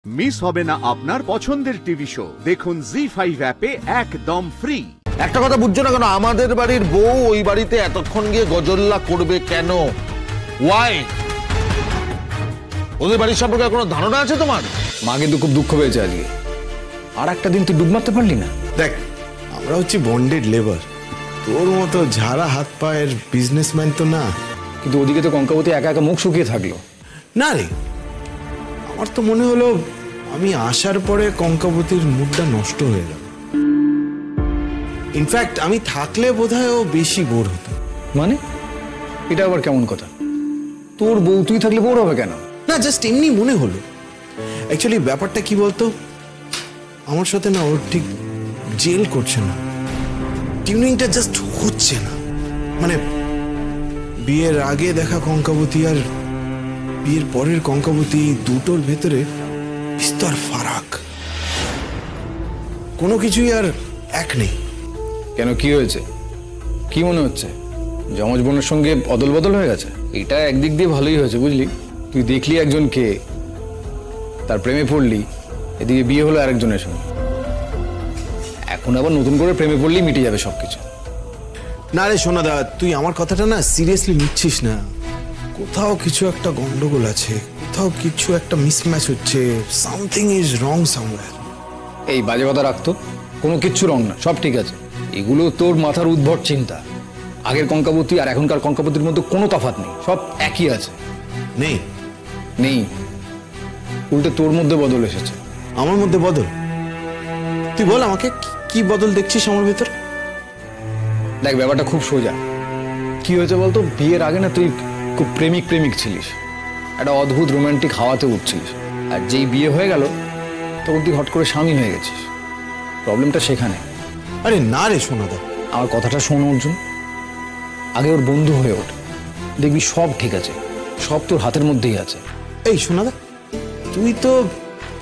Miss হবে না আপনার পছন্দের টিভি শো। দেখুন জি5 অ্যাপে একদম ফ্রি। একটা কথা বুঝছো না কেন, আমাদের বাড়ির বউ ওই বাড়িতে এতক্ষণ গিয়ে গজল্লা করবে কেন? ওয়াই? ওদের বাড়ির সম্পর্কে কোনো ধারণা আছে তোমার? মা কিন্তু খুব দুঃখ পেয়েছে আজকে। আর একটা দিন তুই ডুব মারতে পারলি না। দেখ, আমরা হচ্ছি বন্ডেড লেবার, তোর মতো ঝাড়া হাত পায়ের বিজনেসম্যান তো না। কিন্তু ওদিকে তো কঙ্কাবতী একা একা মুখ শুকিয়ে থাকলো। না রে, আমার তো মনে হলো আমি আসার পরে কঙ্কাবতীর মুডটা নষ্ট হয়ে গেল। ইনফ্যাক্ট আমি থাকলে বোধহয় ও বেশি বোর হতো। মানে এটা আবার কেমন কথা? তোর বউ তুই থাকলে বোর হবে কেন? না, জাস্ট এমনি মনে হলো। অ্যাকচুয়ালি ব্যাপারটা কি বলতো, আমার সাথে না ওর ঠিক জেল করছে না, টিউনিংটা জাস্ট হচ্ছে না। মানে বিয়ের আগে দেখা কঙ্কাবতী আর বিয়ের পরের কঙ্কাবতী, দুটোর ভেতরে বিস্তর ফারাক। কোনো কিছুই আর এক নেই। কেন, কি হয়েছে? কি মনে হচ্ছে যমজ বোনের সঙ্গে অদল বদল হয়ে গেছে? এটা একদিক দিয়ে ভালোই হয়েছে বুঝলি। তুই দেখলি একজনকে, তার প্রেমে পড়লি, এদিকে বিয়ে হলো আরেকজনের সঙ্গে। এখন আবার নতুন করে প্রেমে পড়লেই মিটে যাবে সবকিছু। না রে সোনাদা, তুই আমার কথাটা না সিরিয়াসলি নিচ্ছিস না। কোথাও কিছু একটা গন্ডগোল আছে, কোথাও কিছু একটা মিসম্যাচ হচ্ছে। Something is wrong somewhere. এই বাজে কথা রাখতো, কোনো কিচ্ছু রং না, সব ঠিক আছে। এগুলো তোর মাথার উদ্ভট চিন্তা। আগের কঙ্কাবতী আর এখনকার কঙ্কাবতীর মধ্যে কোনো তফাৎ নেই, সব একই আছে। নেই নেই, উল্টে তোর মধ্যে বদল এসেছে। আমার মধ্যে বদল? তুই বল আমাকে, কি বদল দেখছিস আমার ভেতর? দেখ, ব্যাপারটা খুব সোজা। কি হয়েছে বলতো, বিয়ের আগে না তুই খুব প্রেমিক প্রেমিক ছিলিস, একটা অদ্ভুত রোমান্টিক হাওয়াতে উঠছিলিস। আর যেই বিয়ে হয়ে গেল তখন তুই হট করে স্বামী হয়ে গেছিস। প্রবলেমটা সেখানে। আরে না রে সোনাদা, আমার কথাটা শোন অর্জুন। আগে ওর বন্ধু হয়ে ওঠ, দেখবি সব ঠিক আছে, সব তোর হাতের মধ্যেই আছে। এই সোনাদা, তুই তো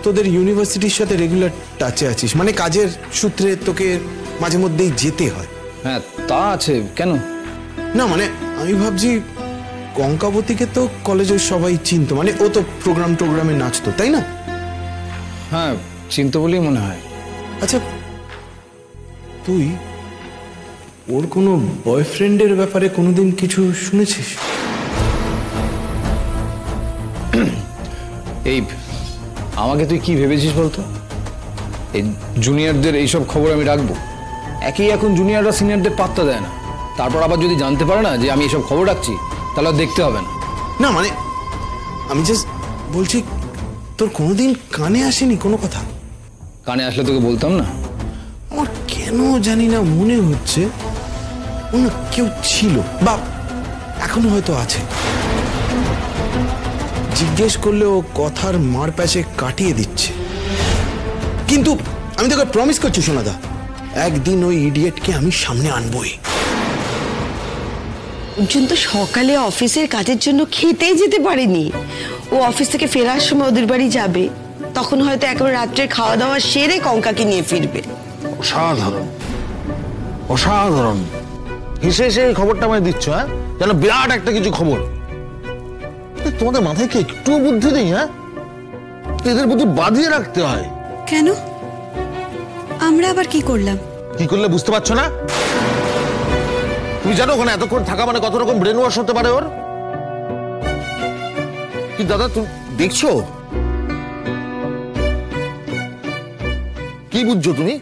তোদের ইউনিভার্সিটির সাথে রেগুলার টাচে আছিস, মানে কাজের সূত্রে তোকে মাঝে মধ্যেই যেতে হয়। হ্যাঁ তা আছে, কেন? না মানে আমি ভাবছি কঙ্কাবতীকে তো কলেজের সবাই চিনতো, মানে ও তো প্রোগ্রামে নাচতো, তাই না? হ্যাঁ চিনতে বলেই মনে হয়। আচ্ছা, তুই ওর কোনো বয়ফ্রেন্ডের ব্যাপারে কোনোদিন কিছু শুনেছিস? এই আমাকে তুই কি ভেবেছিস বলতো? এই জুনিয়রদের এইসব খবর আমি রাখবো? একই এখন জুনিয়ররা সিনিয়রদের পাত্তা দেয় না, তারপর আবার যদি জানতে পারে না যে আমি এইসব খবর রাখছি, তাহলে আর দেখতে হবে না। না মানে আমি জাস্ট বলছি, তোর কোনোদিন কানে আসেনি কোনো কথা? কানে আসলে তোকে বলতাম না? আমার কেন জানি না মনে হচ্ছে অন্য কেউ ছিল, বা এখনো হয়তো আছে। জিজ্ঞেস করলে ও কথার মার প্যাচে কাটিয়ে দিচ্ছে। কিন্তু আমি তোকে প্রমিস করছি সোনাদা, একদিন ওই ইডিয়েটকে আমি সামনে আনবই। অর্জুন তো সকালে অফিসের কাজের জন্য খেতেই যেতে পারেনি। ও অফিস থেকে ফেরার সময় ওদের বাড়ি যাবে, তখন হয়তো একেবারে রাত্রের খাওয়া দাওয়া সেরে কঙ্কাকে নিয়ে ফিরবে। অসাধারণ, অসাধারণ। হেসে হেসে এই খবরটা আমায় দিচ্ছ, হ্যাঁ? যেন বিরাট একটা কিছু খবর। তোমাদের মাথায় কি একটু বুদ্ধি নেই? হ্যাঁ, এদের বুদ্ধি বাঁধিয়ে রাখতে হয়। কেন? আমরা আবার কি করলাম? কি করলে বুঝতে পারছো না? তুমি জানো ওখানে এতক্ষণ থাকা মানে কত রকম ব্রেন ওয়াশ হতে পারে ওর? কি দাদা তুমি দেখছো? কি বুঝছো তুমি?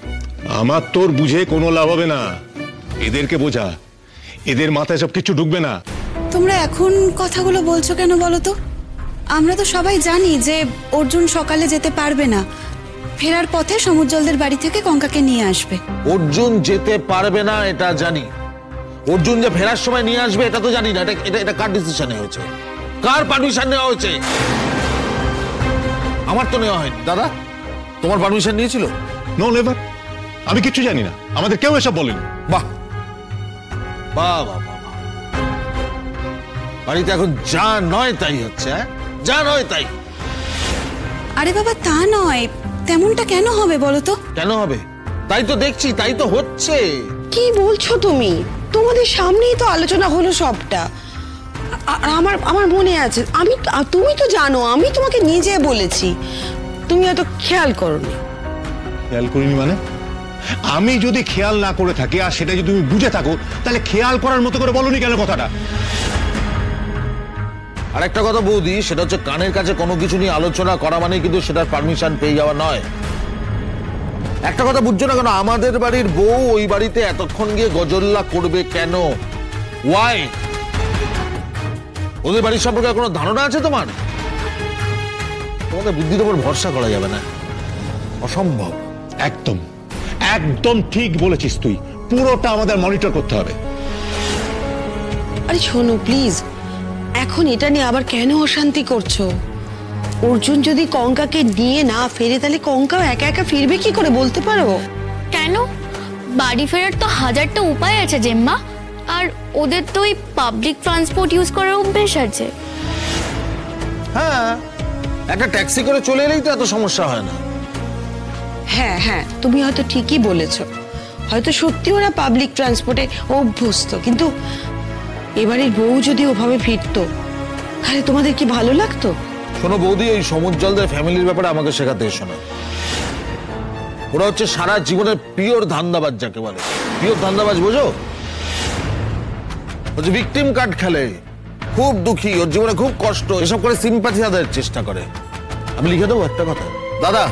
আমার তোর বুঝে কোনো লাভ হবে না, এদেরকে বোঝা। এদের মাথায় সব কিছু ঢুকবে না। তোমরা এখন কথাগুলো বলছো কেন বলো তো? আমরা তো সবাই জানি যে অর্জুন সকালে যেতে পারবে না, ফেরার পথে সমুজ্জ্বলদের বাড়ি থেকে কঙ্কাকে নিয়ে আসবে। অর্জুন যেতে পারবে না এটা জানি, অর্জুন যে ফেরার সময় নিয়ে আসবে এটা তো জানি না। এটা কার ডিসিশনে হয়েছে? কার পারমিশন নেওয়া হয়েছে? আমার তো নেওয়া হয়নি। দাদা, তোমার পারমিশন নিয়েছিল? নো নেভার, আমি কিচ্ছু জানি না, আমাদের কেউ এসব বলেনি। বাহ বাহ বাহ বাহ, বাড়িতে এখন যা নয় তাই হচ্ছে। যা নয় তাই। আরে বাবা, তা নয়, তেমনটা কেন হবে বলো তো? কেন হবে? তাই তো দেখছি, তাই তো হচ্ছে। কি বলছো তুমি? তোমাদের সামনেই তো আলোচনা হলো সবটা। আমার মনে আছে, তুমি তো জানো আমি তোমাকে নিজে বলেছি তুমি হয়তো খেয়াল করোনি। খেয়াল করিনি মানে? আমি যদি খেয়াল না করে থাকি আর সেটা যদি তুমি বুঝে থাকো, তাহলে খেয়াল করার মতো করে বলনি কেন কথাটা? আর একটা কথা বৌদি, সেটা হচ্ছে কানের কাছে কোনো কিছু নিয়ে আলোচনা করা মানে কিন্তু সেটার পারমিশন পেয়ে যাওয়া নয়। একটা কথা বুঝছো না কেন, আমাদের বাড়ির বউ ওই বাড়িতে এতক্ষণ গিয়ে গজল্লা করবে কেন? ওয়াই? ওদের বাড়ির সম্পর্কে কোনো ধারণা আছে তোমার? তোমাদের বুদ্ধির উপর ভরসা করা যাবে না, অসম্ভব। একদম একদম ঠিক বলেছিস তুই, পুরোটা আমাদের মনিটর করতে হবে। আরে শোনো প্লিজ, এখন এটা নিয়ে আবার কেন অশান্তি করছো? অর্জুন যদি কঙ্কাকে নিয়ে না ফেরে, তাহলে কঙ্কাও একা একা ফিরবে কি করে বলতে পারো? কেন? বাড়ি ফেরার তো হাজারটা উপায় আছে জেম্মা। আর ওদের তো ওই পাবলিক ট্রান্সপোর্ট ইউজ করার অভ্যেস আছে। হ্যাঁ, একটা ট্যাক্সি করে চলে এলেই তো এত সমস্যা হয় না। হ্যাঁ হ্যাঁ, তুমি হয়তো ঠিকই বলেছো, হয়তো সত্যি ওরা পাবলিক ট্রান্সপোর্টে অভ্যস্ত, কিন্তু এবারের বউ যদি ওভাবে ফিরতো, তাহলে তোমাদের কি ভালো লাগতো? শোনো বৌদি, এই সমুজ্জ্বলদের ফ্যামিলির ব্যাপারে আমাকে শেখাতে এসো না। ওরা হচ্ছে সারা জীবনের পিওর ধান্দাবাজ, যাকে বলে পিওর ধান্দাবাজ, বোঝো? হচ্ছে ভিকটিম কার্ড খেলে, খুব দুঃখী, ওর জীবনে খুব কষ্ট, এসব করে সিম্প্যাথি আদায়ের চেষ্টা করে। আমি লিখে দেবো একটা কথা দাদা,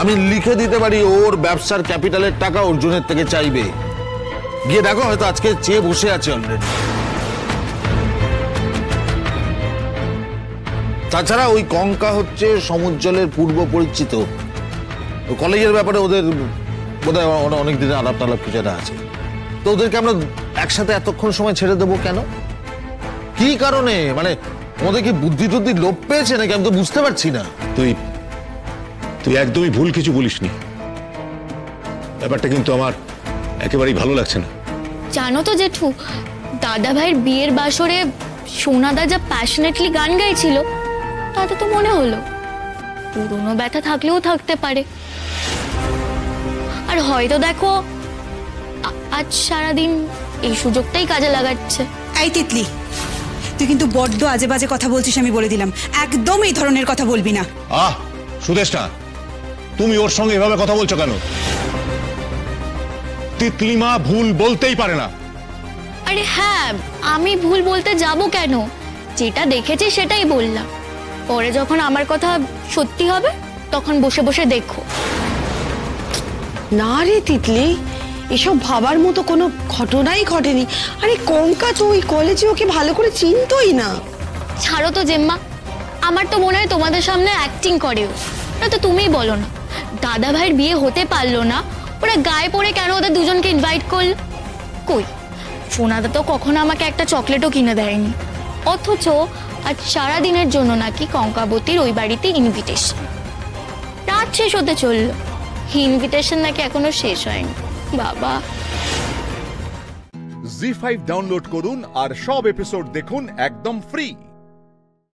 আমি লিখে দিতে পারি ওর ব্যবসার ক্যাপিটালের টাকা অর্জুনের থেকে চাইবে। গিয়ে দেখো, হয়তো আজকে চেয়ে বসে আছে অলরেডি। তাছাড়া ওই কঙ্কা হচ্ছে সমুজ্জ্বলের পূর্ব পরিচিত, কলেজের ব্যাপারে ওদের বোধহয় অনেক দিনের আলাপ টালাপ কিছু একটা আছে। তো ওদেরকে আমরা একসাথে এতক্ষণ সময় ছেড়ে দেবো কেন? কি কারণে? মানে ওদের কি বুদ্ধি টুদ্ধি লোপ পেয়েছে নাকি? আমি তো বুঝতে পারছি না। তুই তুই একদমই ভুল কিছু বলিসনি। ব্যাপারটা কিন্তু আমার একেবারেই ভালো লাগছে না। জানো তো জেঠু, দাদা ভাইয়ের বিয়ের বাসরে সোনাদা যা প্যাশনেটলি গান গাইছিল, তাতে তো মনে হলো পুরনো ব্যথা থাকলেও থাকতে পারে। আর হয়তো দেখো আজ সারাদিন এই সুযোগটাই কাজে লাগাচ্ছে। এই তিতলি, তুই কিন্তু বড্ড আজে বাজে কথা বলছিস, আমি বলে দিলাম। একদম এই ধরনের কথা বলবি না। সুদেষ্টা, তুমি ওর সঙ্গে এভাবে কথা বলছো কেন? তিতলিমা ভুল বলতেই পারে না। আরে হ্যাঁ, আমি ভুল বলতে যাব কেন? যেটা দেখেছি সেটাই বললাম। পরে যখন আমার কথা সত্যি হবে, তখন বসে বসে দেখো। না রে তিতলি, এসব ভাবার মতো কোনো ঘটনাই ঘটেনি। আরে কঙ্কা তো ওই কলেজে ওকে ভালো করে চিনতই না। ছাড়ো তো জেম্মা, আমার তো মনে হয় তোমাদের সামনে অ্যাক্টিং করেও না। তো তুমিই বলো না, দাদা ভাইয়ের বিয়ে হতে পারলো না, ওরা গায়ে পড়ে কেন ওদের দুজনকে ইনভাইট করল? কই, সোনাদা তো কখনো আমাকে একটা চকলেটও কিনে দেয়নি। অথচ আজ সারাদিনের জন্য নাকি কঙ্কাবতীর ওই বাড়িতে ইনভিটেশন। রাত শেষ হতে চললো, ইনভিটেশন নাকি এখনো শেষ হয়নি। বাবা, জি5 ডাউনলোড করুন আর সব এপিসোড দেখুন একদম ফ্রি।